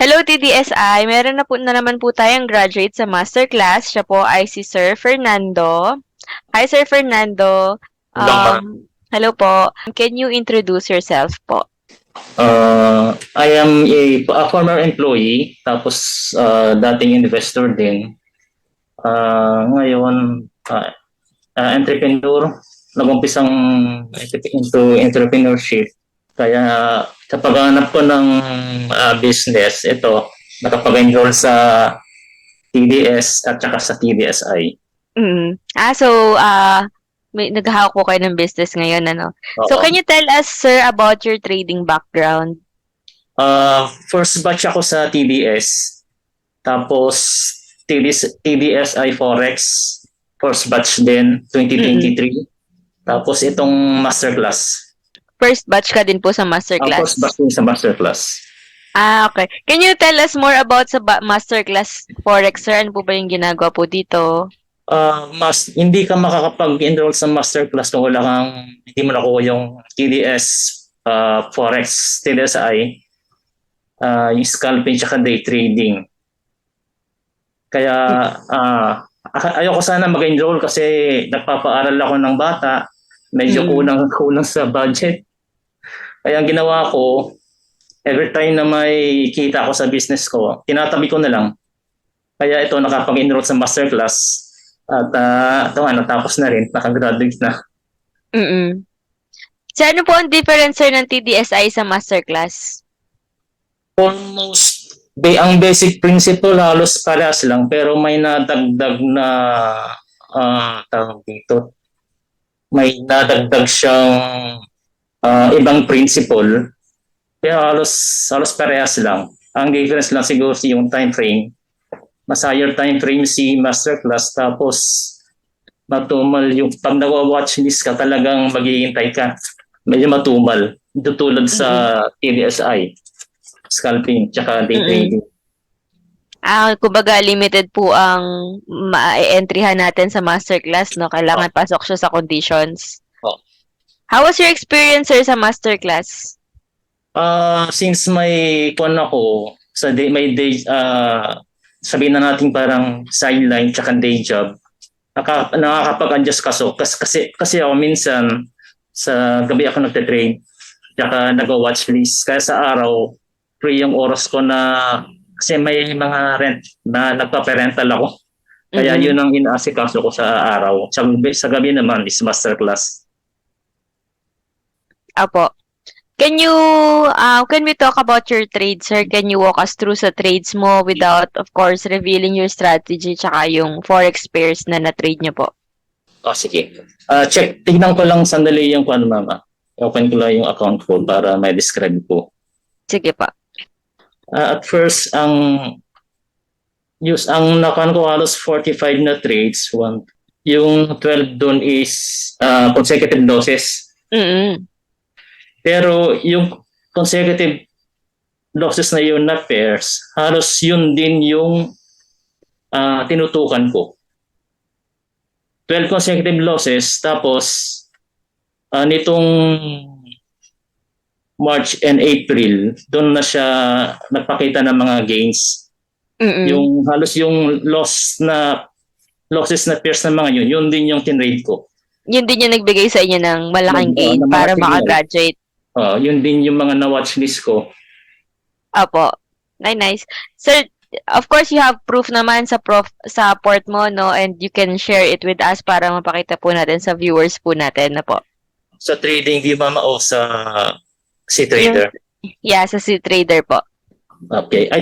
Hello TDSI, meron na naman po tayong graduate sa masterclass. Siya po ay si Sir Fernando. Hi Sir Fernando. Hello, ma'am. Hello po. Can you introduce yourself po? I am a former employee, tapos dating investor din. Ngayon, entrepreneur, nag-umpisang into entrepreneurship. Kaya sa paghanap ko ng business, ito, nakapag-enroll sa TDS at saka sa TDSI. May naghahawak po kayo ng business ngayon, ano? So, Oo. can you tell us, sir, about your trading background? First batch ako sa TDS, tapos TDSI Forex, first batch din, 2023. Tapos itong masterclass. First batch ka din po sa masterclass? First batch din sa masterclass. Okay. Can you tell us more about sa masterclass Forex, sir? Ano po ba yung ginagawa po dito? Hindi ka makakapag-enroll sa masterclass kung hindi mo nakuha yung TDS Forex, TDSI, yung scalping tsaka day trading. Kaya ayoko sana mag-enroll kasi nagpapaaral ako ng bata, medyo kulang sa budget. Kaya ang ginawa ko, every time na may kita ako sa business ko, tinatabi ko na lang. Kaya ito, nakapag-enroll sa masterclass at natapos na rin, nakagraduate na. So, ano po ang difference, sir, ng TDSI sa masterclass? Almost, ang basic principle halos parehas lang, pero may nadagdag na tawag dito. May nadagdag siyang ibang principle. Kaya halos parehas lang. Ang difference lang siguro yung time frame. Mas higher time frame si masterclass, tapos matumal yung pag nag-watchlist ka, talagang maghihintay ka. Medyo matumal. Ito tulad sa TDSI, scalping, tsaka day trading. Kumbaga limited po ang ma-entryhan natin sa masterclass, no? Kailangan pasok siya sa conditions. How was your experience, sir, sa masterclass? Since may ako sa may day, sabihin na natin parang sideline tsaka day job, nakakapag-adjust kasi ako minsan sa gabi ako nagte-trade tsaka nag-watch list, kaya sa araw free yung oras ko na kasi may mga rent na nagpa-parental ako, kaya yun ang inaasikaso ko sa araw. Sa gabi naman is masterclass. Apo. Can we talk about your trades, sir? Can you walk us through sa trades mo without, of course, revealing your strategy tsaka yung forex pairs na na-trade niyo po? Sige. Tignan ko lang sandali yung mama. Open ko lang yung account ko para may describe ko. Sige pa. At first, ang nakuha ko halos 45 na trades. Yung 12 doon is consecutive losses. Pero yung consecutive losses na yun na pairs, halos yun din yung tinutukan ko. 12 consecutive losses, tapos nitong March and April, doon na siya nagpakita ng mga gains. Yung halos yung losses na pairs na mga yun din yung tinrade ko. Yun din yung nagbigay sa inyo ng malaking gain para makagraduate. Yun din yung mga na-watchlist ko. Apo. Nice. Sir, of course, you have proof naman sa port mo, no? And you can share it with us para mapakita po natin sa viewers po natin, na po. Sa trading view, mama, o sa C-Trader? Yeah, sa C-Trader po. Okay.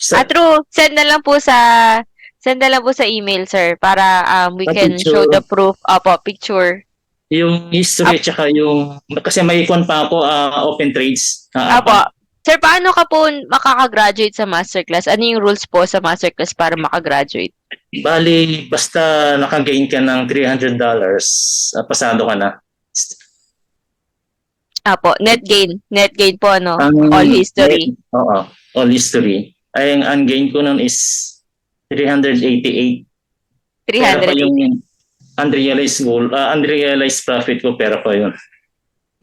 True. Send na lang po sa email, sir, para we can show the proof. Opo, picture. Yung history tsaka yung kasi may pa ako open trades. Apo. Sir, paano ka po makaka-graduate sa masterclass? Ano yung rules po sa masterclass para makagraduate? Bali, basta naka-gain ka ng $300, pasado ka na. Apo, net gain. Net gain po, no? All history. Oo, all history. Ay, ang gain ko nun is 388. 388. Yung unrealized profit ko, pero pa yun.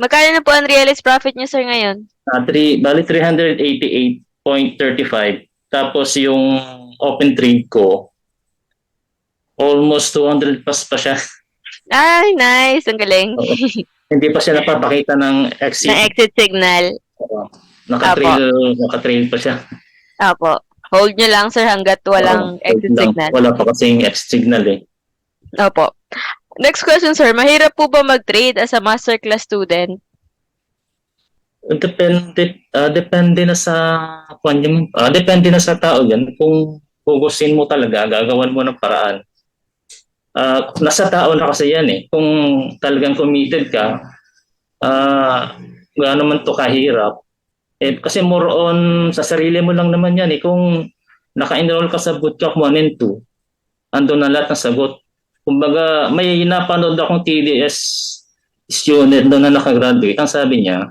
Magkano na po ang realized profit niyo, sir, ngayon? Bali 388.35. Tapos yung open trade ko, almost 200 plus pa siya. Ay, nice. Ang galing. Oo. Hindi pa siya napapakita ng exit. Na exit signal. Naka-trail pa siya. Apo. Hold nyo lang, sir, hanggat walang exit signal. Wala pa kasing exit signal eh. Opo. Next question, sir. Mahirap po ba mag-trade as a masterclass student? Depende na sa depende na sa tao yan. Kung gugustuhin mo talaga, gagawan mo ng paraan. Nasa tao na kasi yan eh. Kung talagang committed ka, gaano man to kahirap. Kasi more on sa sarili mo lang naman yan eh. Kung naka-enroll ka sa bootcamp 1 and 2, andun na lahat ng sagot. Kumbaga, may napanood akong TDS student doon na nakagraduate. Ang sabi niya,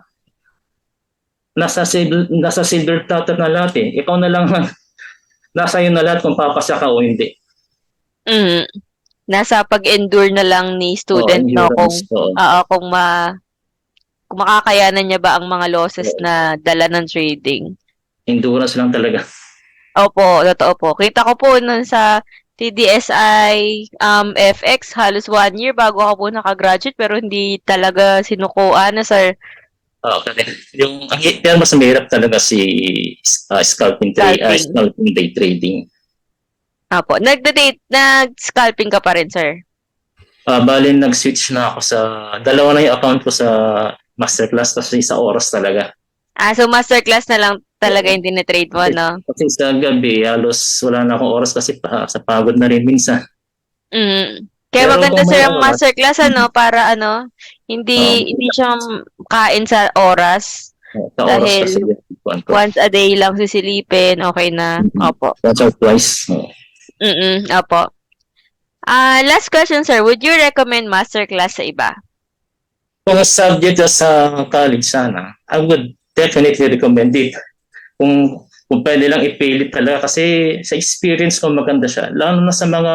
nasa silver platter na lahat eh. Ikaw na lang, nasa iyo na lahat kung papasa ka o hindi. Nasa pag-endure na lang ni student, no? Kung makakayanan niya ba ang mga losses na dala ng trading. Endurance lang talaga. Opo, totoo po. Kita ko po nun sa TDSI FX, halos 1 year bago ako po nakagraduate, pero hindi talaga sinukuan na, sir. Okay. Pero mas mahirap talaga si scalping day trading. Apo. Nag-scalping ka pa rin, sir? Bali, nag-switch na ako sa, dalawa na yung account ko sa masterclass kasi sa oras talaga. So masterclass na lang talaga yung tinitrade mo, no? Kasi sa gabi, halos wala na akong oras kasi sa pagod na rin minsan. Kaya maganda, sir, ang masterclass, para hindi siya kain sa oras. Sa dahil oras kasi. Once a day lang sisilipin, okay na. Opo. Once or twice. Opo. Last question, sir. Would you recommend masterclass sa iba? Kung subject sa college sana, I would definitely recommend it. Kung pwede lang ipilit talaga kasi sa experience ko maganda siya. Lalo na sa mga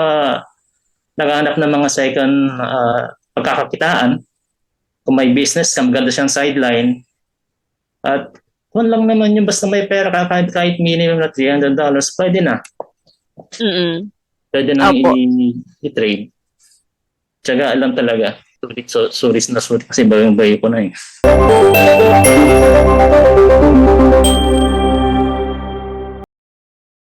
naghahanap ng mga second pagkakakitaan. Kung may business ka, maganda siyang sideline. At kung lang naman yung basta may pera ka, kahit minimum na $300, pwede na. Pwede na i-trade. Tsaga alam talaga. Sulit kasi bagay ko na eh.